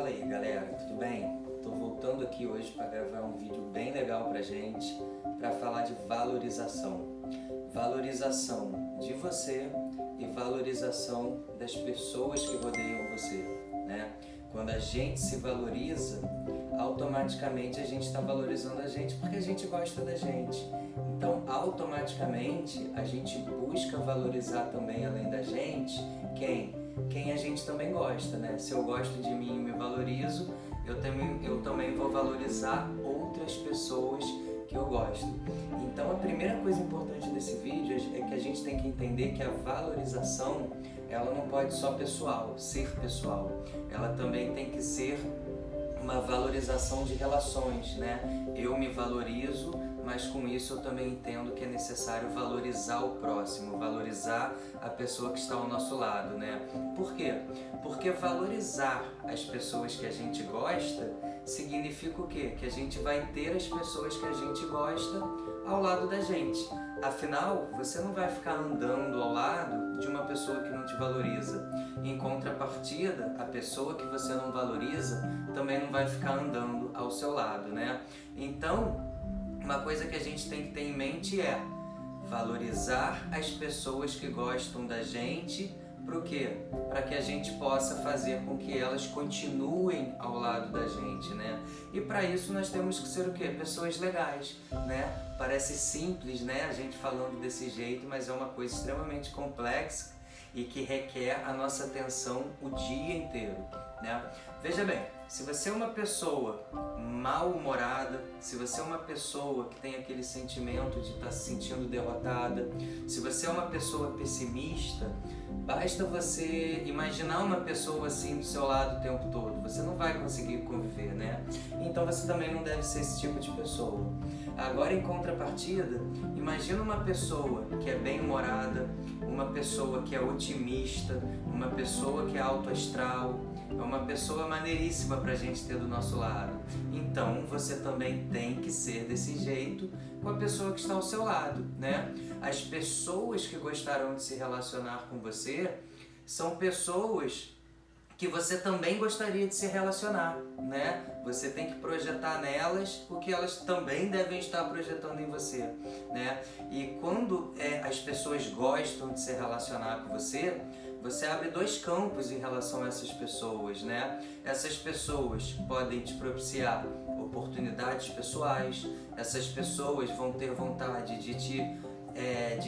Fala aí galera, tudo bem? Tô voltando aqui hoje para gravar um vídeo bem legal pra gente, para falar de valorização. Valorização de você e valorização das pessoas que rodeiam você, né? Quando a gente se valoriza, automaticamente a gente está valorizando a gente porque a gente gosta da gente. Então, automaticamente, a gente busca valorizar também, além da gente, quem a gente também gosta, né? Se eu gosto de mim e me valorizo, eu também vou valorizar outras pessoas que eu gosto. Então, a primeira coisa importante desse vídeo é que a gente tem que entender que a valorização, ela não pode só ser pessoal. Ela também tem que ser uma valorização de relações, né? Eu me valorizo, mas com isso eu também entendo que é necessário valorizar o próximo, valorizar a pessoa que está ao nosso lado, né? Por quê? Porque valorizar as pessoas que a gente gosta significa o quê? Que a gente vai ter as pessoas que a gente gosta ao lado da gente. Afinal, você não vai ficar andando ao lado de uma pessoa que não te valoriza. Em contrapartida, a pessoa que você não valoriza também não vai ficar andando ao seu lado, né? Então, uma coisa que a gente tem que ter em mente é valorizar as pessoas que gostam da gente. Para o quê? Para que a gente possa fazer com que elas continuem ao lado da gente, né? E para isso nós temos que ser o quê? Pessoas legais, né? Parece simples, né? A gente falando desse jeito, mas é uma coisa extremamente complexa e que requer a nossa atenção o dia inteiro, né? Veja bem, se você é uma pessoa mal-humorada, se você é uma pessoa que tem aquele sentimento de estar se sentindo derrotada, se você é uma pessoa pessimista, basta você imaginar uma pessoa assim do seu lado o tempo todo, você não vai conseguir conviver, né? Então você também não deve ser esse tipo de pessoa. Agora, em contrapartida, imagina uma pessoa que é bem-humorada, uma pessoa que é otimista, uma pessoa que é alto astral, é uma pessoa maneiríssima pra gente ter do nosso lado. Então você também tem que ser desse jeito com a pessoa que está ao seu lado, né? As pessoas que gostarão de se relacionar com você são pessoas que você também gostaria de se relacionar, né? Você tem que projetar nelas o que elas também devem estar projetando em você, né? E quando as pessoas gostam de se relacionar com você, você abre dois campos em relação a essas pessoas, né? Essas pessoas podem te propiciar oportunidades pessoais, essas pessoas vão ter vontade de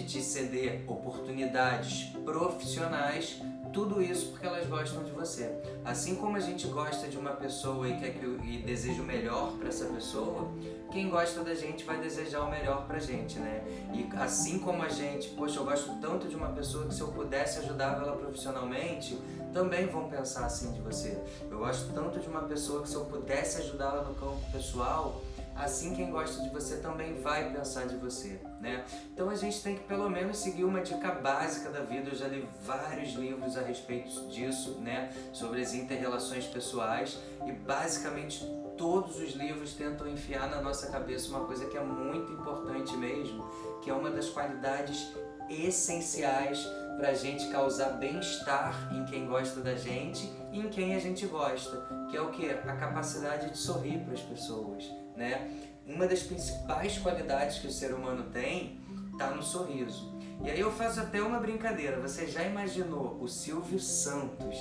te ceder oportunidades profissionais, tudo isso porque elas gostam de você. Assim como a gente gosta de uma pessoa e deseja o melhor para essa pessoa, quem gosta da gente vai desejar o melhor pra gente, né? E assim como a gente, poxa, eu gosto tanto de uma pessoa que se eu pudesse ajudar ela profissionalmente, também vão pensar assim de você. Eu gosto tanto de uma pessoa que se eu pudesse ajudá-la no campo pessoal, assim quem gosta de você também vai pensar de você, né? Então a gente tem que pelo menos seguir uma dica básica da vida. Eu já li vários livros a respeito disso, né? Sobre as inter-relações pessoais, e basicamente todos os livros tentam enfiar na nossa cabeça uma coisa que é muito importante mesmo, que é uma das qualidades essenciais para a gente causar bem-estar em quem gosta da gente e em quem a gente gosta, que é o que? A capacidade de sorrir para as pessoas, né? Uma das principais qualidades que o ser humano tem está no sorriso. E aí eu faço até uma brincadeira. Você já imaginou o Silvio Santos?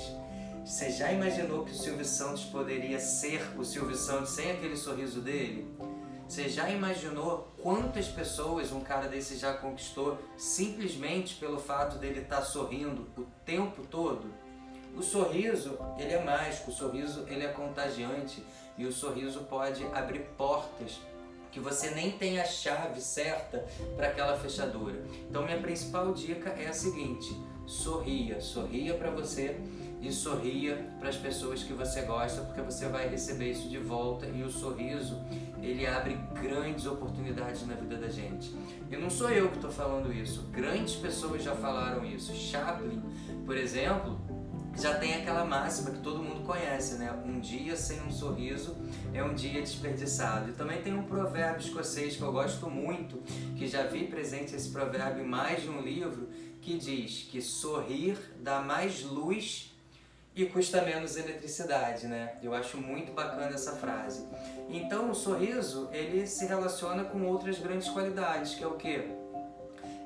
Você já imaginou que o Silvio Santos poderia ser o Silvio Santos sem aquele sorriso dele? Você já imaginou quantas pessoas um cara desse já conquistou simplesmente pelo fato dele estar sorrindo o tempo todo? O sorriso, ele é mágico, o sorriso, ele é contagiante, e o sorriso pode abrir portas que você nem tem a chave certa para aquela fechadura. Então minha principal dica é a seguinte: sorria para você e sorria para as pessoas que você gosta, porque você vai receber isso de volta, e o sorriso, ele abre grandes oportunidades na vida da gente. E não sou eu que estou falando isso, grandes pessoas já falaram isso. Chaplin, por exemplo, já tem aquela máxima que todo mundo conhece, né? Um dia sem um sorriso é um dia desperdiçado. E também tem um provérbio escocês que eu gosto muito, que já vi presente esse provérbio em mais de um livro, que diz que sorrir dá mais luz e custa menos eletricidade, né? Eu acho muito bacana essa frase. Então o sorriso, ele se relaciona com outras grandes qualidades, que é o quê?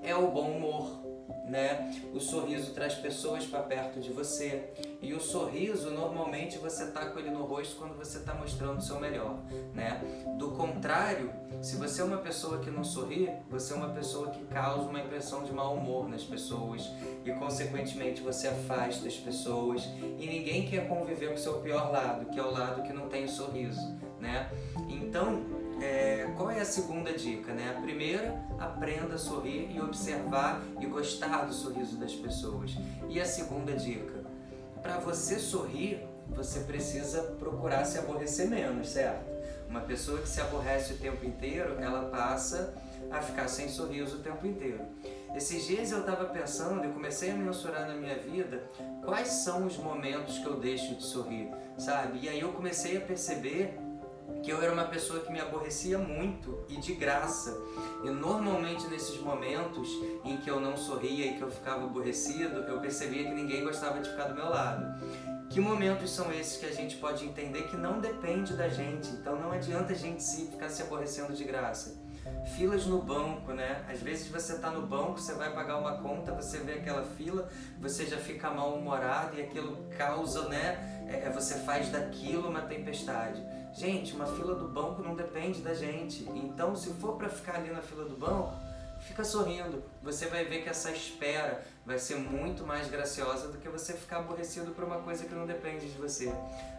É o bom humor, né? O sorriso traz pessoas para perto de você, e o sorriso normalmente você tá com ele no rosto quando você está mostrando o seu melhor, né? Do contrário, se você é uma pessoa que não sorri, você é uma pessoa que causa uma impressão de mau humor nas pessoas e consequentemente você afasta as pessoas, e ninguém quer conviver com o seu pior lado, que é o lado que não tem o sorriso, né? Então, qual é a segunda dica, né? A primeira, aprenda a sorrir e observar e gostar do sorriso das pessoas. E a segunda dica, para você sorrir, você precisa procurar se aborrecer menos, certo? Uma pessoa que se aborrece o tempo inteiro, ela passa a ficar sem sorriso o tempo inteiro. Esses dias eu estava pensando e comecei a mensurar na minha vida quais são os momentos que eu deixo de sorrir, sabe? E aí eu comecei a perceber que eu era uma pessoa que me aborrecia muito e de graça. E normalmente nesses momentos em que eu não sorria e que eu ficava aborrecido, eu percebia que ninguém gostava de ficar do meu lado. Que momentos são esses que a gente pode entender que não depende da gente? Então não adianta a gente ficar se aborrecendo de graça. Filas no banco, né? Às vezes você está no banco, você vai pagar uma conta, você vê aquela fila, você já fica mal-humorado e aquilo causa, né? Você faz daquilo uma tempestade. Gente, uma fila do banco não depende da gente. Então, se for para ficar ali na fila do banco, fica sorrindo. Você vai ver que essa espera vai ser muito mais graciosa do que você ficar aborrecido por uma coisa que não depende de você.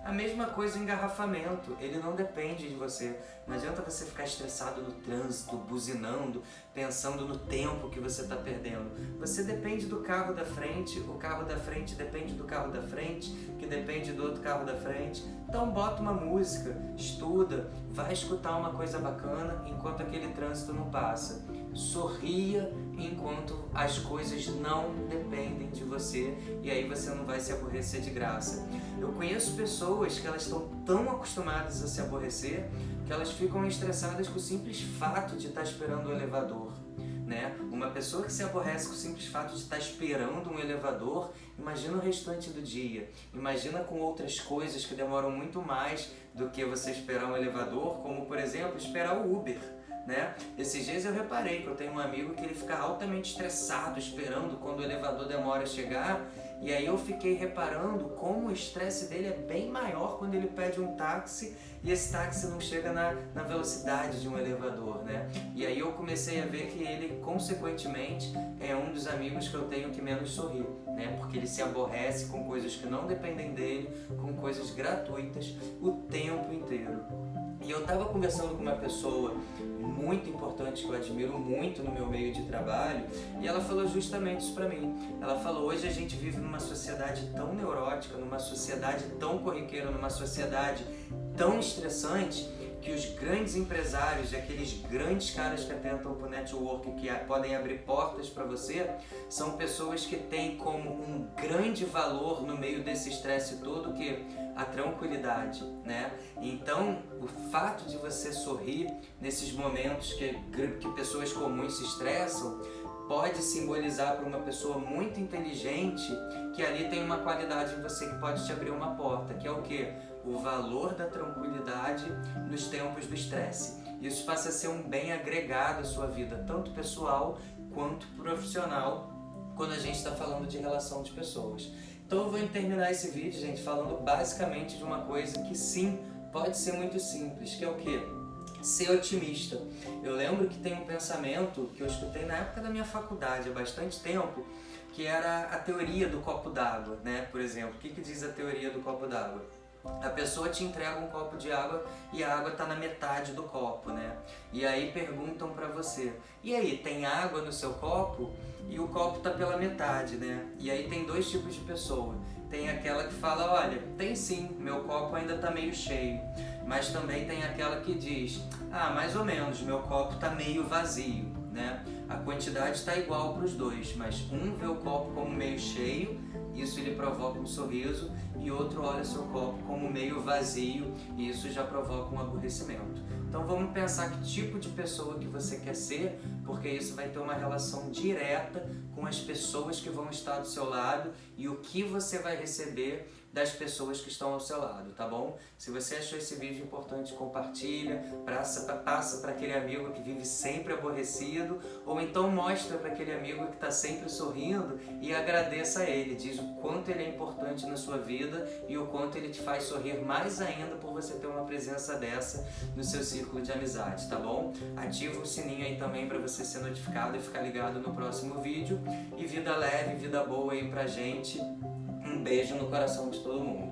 A mesma coisa o engarrafamento, ele não depende de você. Não adianta você ficar estressado no trânsito, buzinando, pensando no tempo que você está perdendo. Você depende do carro da frente, o carro da frente depende do carro da frente, que depende do outro carro da frente. Então bota uma música, estuda, vai escutar uma coisa bacana enquanto aquele trânsito não passa. Sorria enquanto as coisas não dependem de você, e aí você não vai se aborrecer de graça. Eu conheço pessoas que elas estão tão acostumadas a se aborrecer que elas ficam estressadas com o simples fato de estar esperando o elevador, né? Uma pessoa que se aborrece com o simples fato de estar esperando um elevador, imagina o restante do dia, imagina com outras coisas que demoram muito mais do que você esperar um elevador, como por exemplo esperar o Uber, né? Esses dias eu reparei que eu tenho um amigo que ele fica altamente estressado esperando quando o elevador demora a chegar, e aí eu fiquei reparando como o estresse dele é bem maior quando ele pede um táxi e esse táxi não chega na velocidade de um elevador, né? E aí eu comecei a ver que ele, consequentemente, é um dos amigos que eu tenho que menos sorri, né? Porque ele se aborrece com coisas que não dependem dele, com coisas gratuitas o tempo inteiro. E eu estava conversando com uma pessoa muito importante que eu admiro muito no meu meio de trabalho, e ela falou justamente isso para mim. Ela falou: hoje a gente vive numa sociedade tão neurótica, numa sociedade tão corriqueira, numa sociedade tão estressante, que os grandes empresários, aqueles grandes caras que atentam para o network, que podem abrir portas para você, são pessoas que têm como um grande valor no meio desse estresse todo que a tranquilidade, né? Então, o fato de você sorrir nesses momentos que pessoas comuns se estressam pode simbolizar para uma pessoa muito inteligente que ali tem uma qualidade em você que pode te abrir uma porta, que é o quê? O valor da tranquilidade nos tempos do estresse. Isso passa a ser um bem agregado à sua vida, tanto pessoal quanto profissional, quando a gente está falando de relação de pessoas. Então eu vou terminar esse vídeo, gente, falando basicamente de uma coisa que sim, pode ser muito simples, que é o quê? Ser otimista. Eu lembro que tem um pensamento que eu escutei na época da minha faculdade, há bastante tempo, que era a teoria do copo d'água, né? Por exemplo, o que diz a teoria do copo d'água? A pessoa te entrega um copo de água e a água está na metade do copo, né? E aí perguntam para você: e aí, tem água no seu copo? E o copo está pela metade, né? E aí tem dois tipos de pessoa. Tem aquela que fala: olha, tem sim, meu copo ainda está meio cheio. Mas também tem aquela que diz: ah, mais ou menos, meu copo está meio vazio, né? A quantidade está igual para os dois, mas um vê o copo como meio cheio, isso lhe provoca um sorriso, e outro olha seu copo como meio vazio, e isso já provoca um aborrecimento. Então vamos pensar que tipo de pessoa que você quer ser, porque isso vai ter uma relação direta com as pessoas que vão estar do seu lado e o que você vai receber das pessoas que estão ao seu lado, tá bom? Se você achou esse vídeo importante, compartilha, passa para aquele amigo que vive sempre aborrecido, ou então mostra para aquele amigo que está sempre sorrindo e agradeça a ele, diz o quanto ele é importante na sua vida e o quanto ele te faz sorrir mais ainda por você ter uma presença dessa no seu círculo de amizade, tá bom? Ativa o sininho aí também para você ser notificado e ficar ligado no próximo vídeo. E vida leve, vida boa aí pra gente. Um beijo no coração de todo mundo.